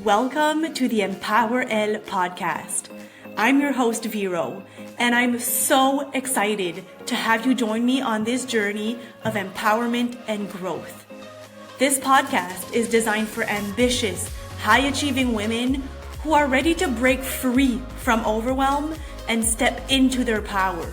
Welcome to the Empower Elle podcast. I'm your host, Vero, and I'm so excited to have you join me on this journey of empowerment and growth. This podcast is designed for ambitious, high-achieving women who are ready to break free from overwhelm and step into their power.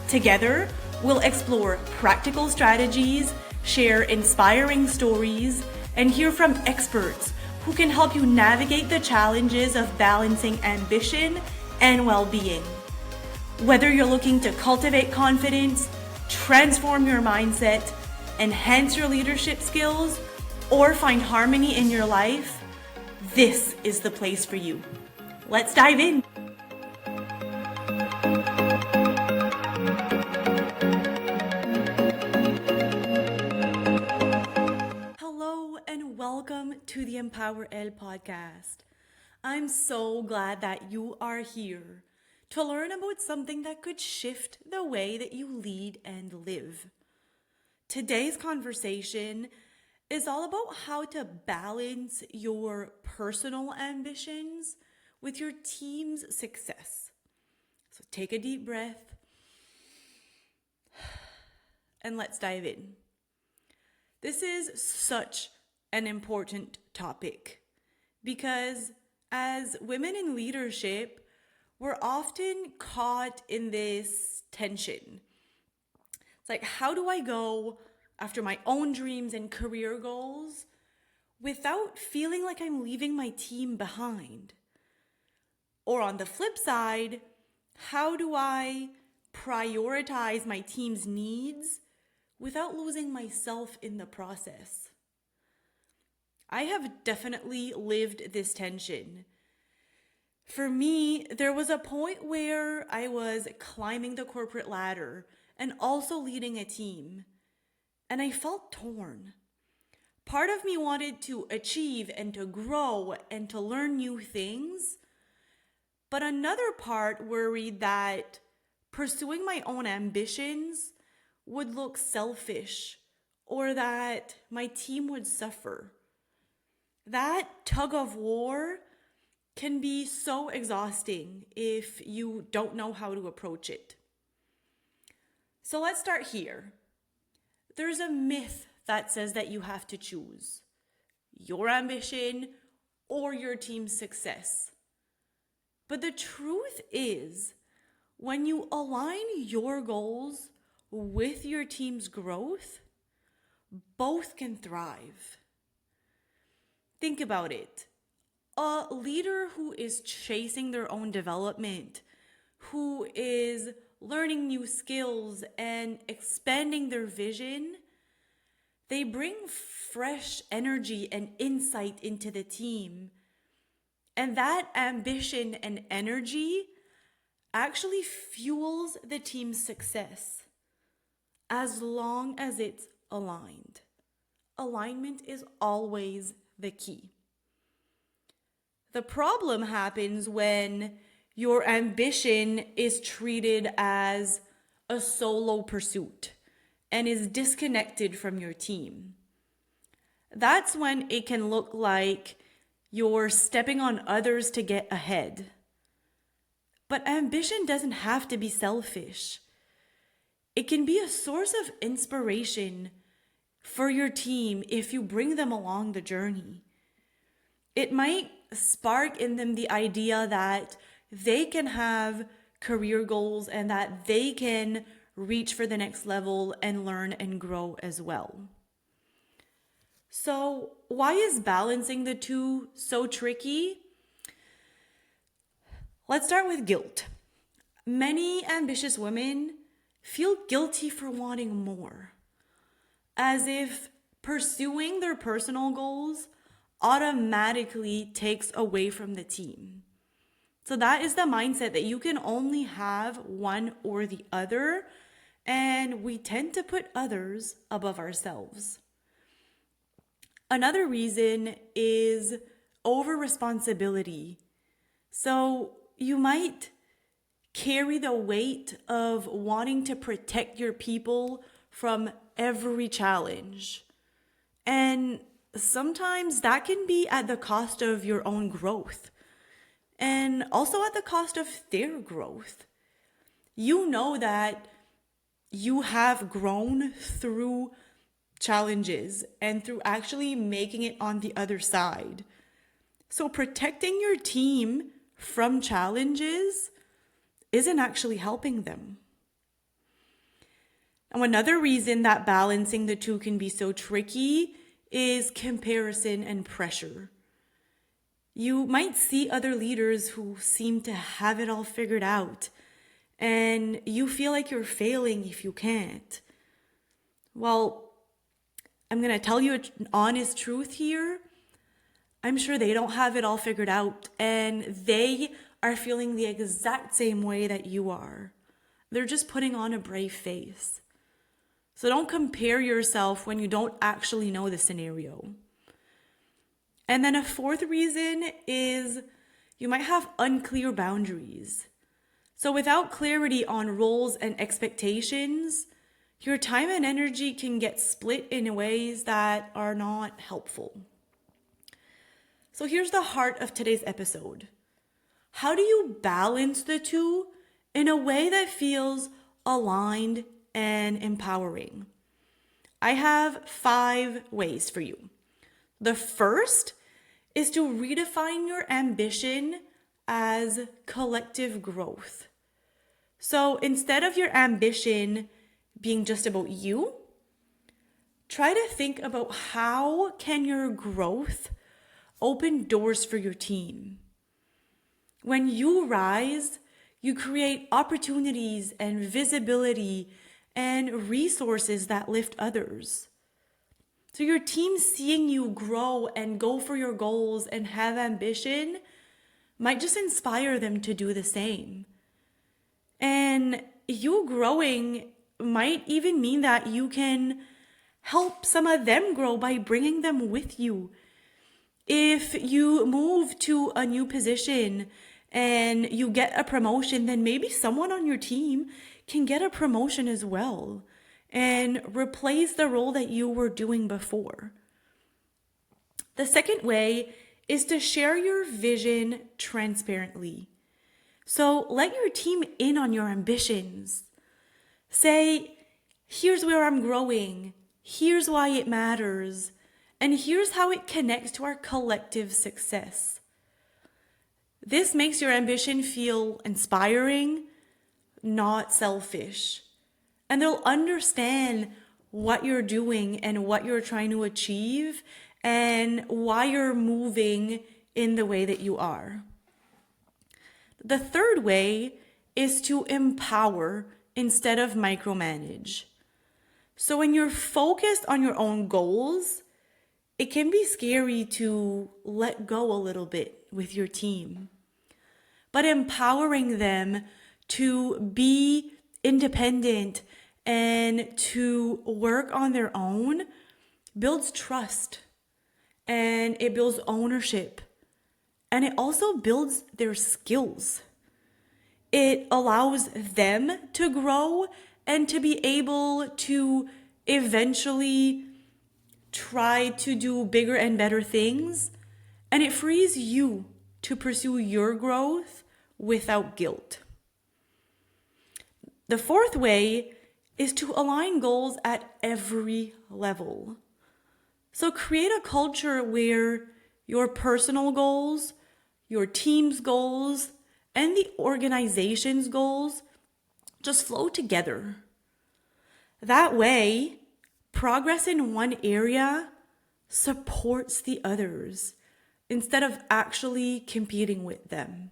Together, we'll explore practical strategies, share inspiring stories, and hear from experts who can help you navigate the challenges of balancing ambition and well-being. Whether you're looking to cultivate confidence, transform your mindset, enhance your leadership skills, or find harmony in your life, this is the place for you. Let's dive in. Welcome to the Empower Elle podcast. I'm so glad that you are here to learn about something that could shift the way that you lead and live. Today's conversation is all about how to balance your personal ambitions with your team's success. So take a deep breath and let's dive in. This is such an important topic because as women in leadership, we're often caught in this tension. It's like, how do I go after my own dreams and career goals without feeling like I'm leaving my team behind? Or on the flip side, how do I prioritize my team's needs without losing myself in the process? I have definitely lived this tension. For me, there was a point where I was climbing the corporate ladder and also leading a team, and I felt torn. Part of me wanted to achieve and to grow and to learn new things, but another part worried that pursuing my own ambitions would look selfish or that my team would suffer. That tug of war can be so exhausting if you don't know how to approach it. So let's start here. There's a myth that says that you have to choose your ambition or your team's success. But the truth is, when you align your goals with your team's growth, both can thrive. Think about it. A leader who is chasing their own development, who is learning new skills and expanding their vision, they bring fresh energy and insight into the team. And that ambition and energy actually fuels the team's success as long as it's aligned. Alignment is always the key. The problem happens when your ambition is treated as a solo pursuit and is disconnected from your team. That's when it can look like you're stepping on others to get ahead. But ambition doesn't have to be selfish. It can be a source of inspiration for your team if you bring them along the journey. It might spark in them the idea that they can have career goals and that they can reach for the next level and learn and grow as well. So, why is balancing the two so tricky? Let's start with guilt. Many ambitious women feel guilty for wanting more, as if pursuing their personal goals automatically takes away from the team. So that is the mindset that you can only have one or the other, and we tend to put others above ourselves. Another reason is over-responsibility. So you might carry the weight of wanting to protect your people from every challenge. And sometimes that can be at the cost of your own growth and also at the cost of their growth. You know that you have grown through challenges and through actually making it on the other side. So protecting your team from challenges isn't actually helping them. Now, another reason that balancing the two can be so tricky is comparison and pressure. You might see other leaders who seem to have it all figured out, and you feel like you're failing if you can't. Well, I'm going to tell you an honest truth here. I'm sure they don't have it all figured out, and they are feeling the exact same way that you are. They're just putting on a brave face. So don't compare yourself when you don't actually know the scenario. And then a fourth reason is you might have unclear boundaries. So without clarity on roles and expectations, your time and energy can get split in ways that are not helpful. So here's the heart of today's episode. How do you balance the two in a way that feels aligned and empowering? I have 5 ways for you. The first is to redefine your ambition as collective growth. So instead of your ambition being just about you, try to think about how can your growth open doors for your team. When you rise, you create opportunities and visibility and resources that lift others. So your team seeing you grow and go for your goals and have ambition might just inspire them to do the same. And you growing might even mean that you can help some of them grow by bringing them with you. If you move to a new position and you get a promotion, then maybe someone on your team can get a promotion as well and replace the role that you were doing before. The second way is to share your vision transparently. So let your team in on your ambitions. Say, here's where I'm growing, here's why it matters, and here's how it connects to our collective success. This makes your ambition feel inspiring, not selfish. And they'll understand what you're doing and what you're trying to achieve and why you're moving in the way that you are. The third way is to empower instead of micromanage. So when you're focused on your own goals, it can be scary to let go a little bit with your team. But empowering them to be independent and to work on their own builds trust, and it builds ownership, and it also builds their skills. It allows them to grow and to be able to eventually try to do bigger and better things, and it frees you to pursue your growth without guilt. The fourth way is to align goals at every level. So create a culture where your personal goals, your team's goals, and the organization's goals just flow together. That way, progress in one area supports the others instead of actually competing with them.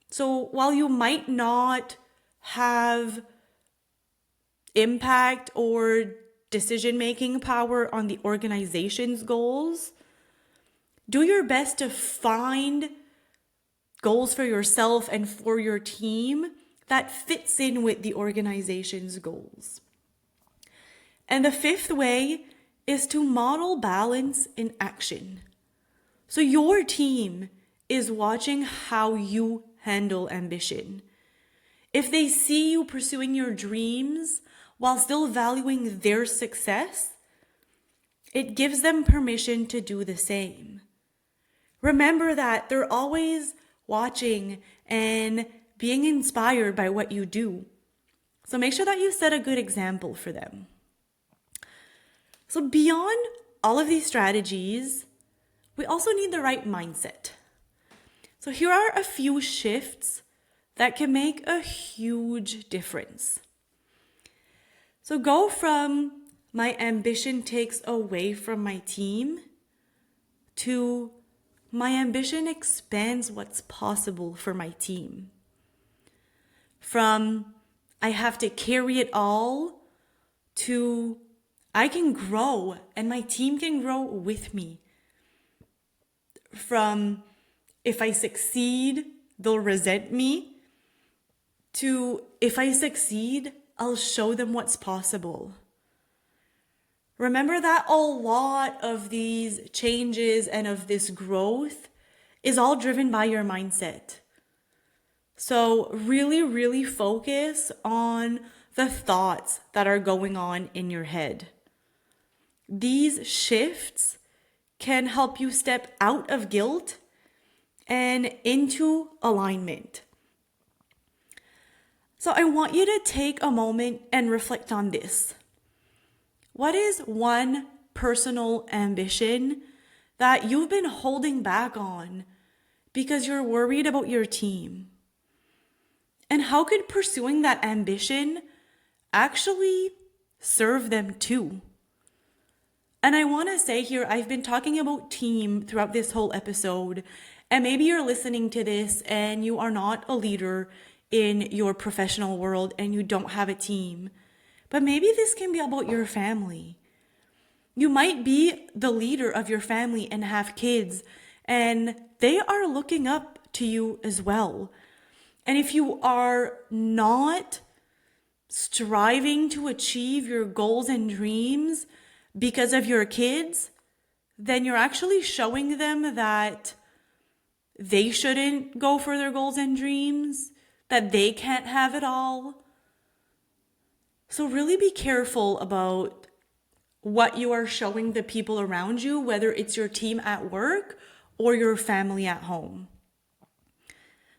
So while you might not have impact or decision-making power on the organization's goals, do your best to find goals for yourself and for your team that fits in with the organization's goals. And the fifth way is to model balance in action. So your team is watching how you handle ambition. If they see you pursuing your dreams while still valuing their success, it gives them permission to do the same. Remember that they're always watching and being inspired by what you do. So make sure that you set a good example for them. So beyond all of these strategies, we also need the right mindset. So here are a few shifts that can make a huge difference. So go from my ambition takes away from my team to my ambition expands what's possible for my team. From I have to carry it all to I can grow and my team can grow with me. From if I succeed, they'll resent me, to if I succeed, I'll show them what's possible. Remember that a lot of these changes and of this growth is all driven by your mindset. So really, really focus on the thoughts that are going on in your head. These shifts can help you step out of guilt and into alignment. So I want you to take a moment and reflect on this. What is one personal ambition that you've been holding back on because you're worried about your team? And how could pursuing that ambition actually serve them too? And I want to say here, I've been talking about team throughout this whole episode, and maybe you're listening to this and you are not a leader in your professional world and you don't have a team. But maybe this can be about your family. You might be the leader of your family and have kids, and they are looking up to you as well. And if you are not striving to achieve your goals and dreams because of your kids, then you're actually showing them that they shouldn't go for their goals and dreams, that they can't have it all. So really be careful about what you are showing the people around you, whether it's your team at work or your family at home.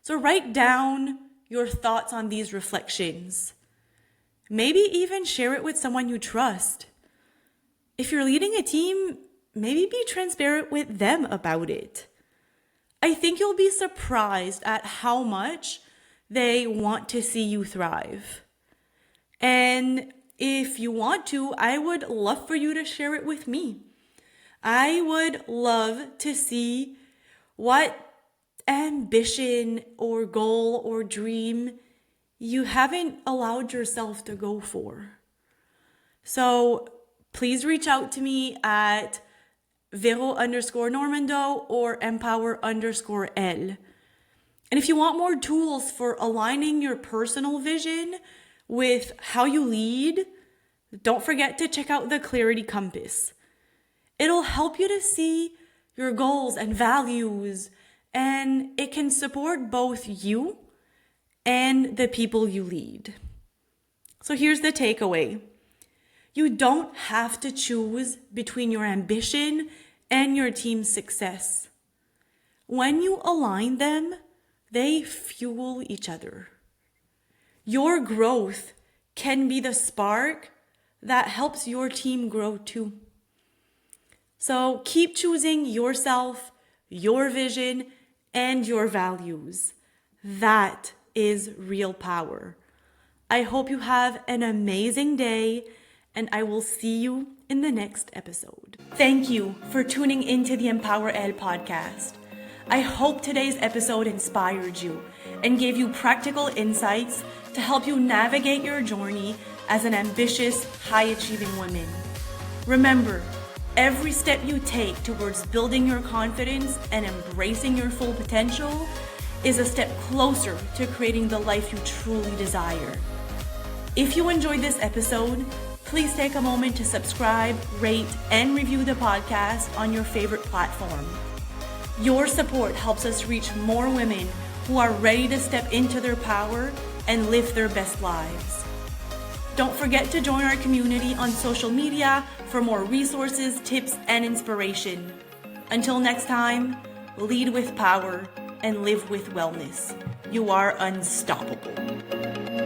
So write down your thoughts on these reflections. Maybe even share it with someone you trust. If you're leading a team, maybe be transparent with them about it. I think you'll be surprised at how much they want to see you thrive. And if you want to, I would love for you to share it with me. I would love to see what ambition or goal or dream you haven't allowed yourself to go for. So please reach out to me at Vero_Normando or EmpowerElle. And if you want more tools for aligning your personal vision with how you lead, don't forget to check out the Clarity Compass. It'll help you to see your goals and values, and it can support both you and the people you lead. So here's the takeaway. You don't have to choose between your ambition and your team's success. When you align them, they fuel each other. Your growth can be the spark that helps your team grow too. So keep choosing yourself, your vision, and your values. That is real power. I hope you have an amazing day, and I will see you in the next episode. Thank you for tuning into the Empower Elle podcast. I hope today's episode inspired you and gave you practical insights to help you navigate your journey as an ambitious, high-achieving woman. Remember, every step you take towards building your confidence and embracing your full potential is a step closer to creating the life you truly desire. If you enjoyed this episode, please take a moment to subscribe, rate, and review the podcast on your favorite platform. Your support helps us reach more women who are ready to step into their power and live their best lives. Don't forget to join our community on social media for more resources, tips, and inspiration. Until next time, lead with power and live with wellness. You are unstoppable.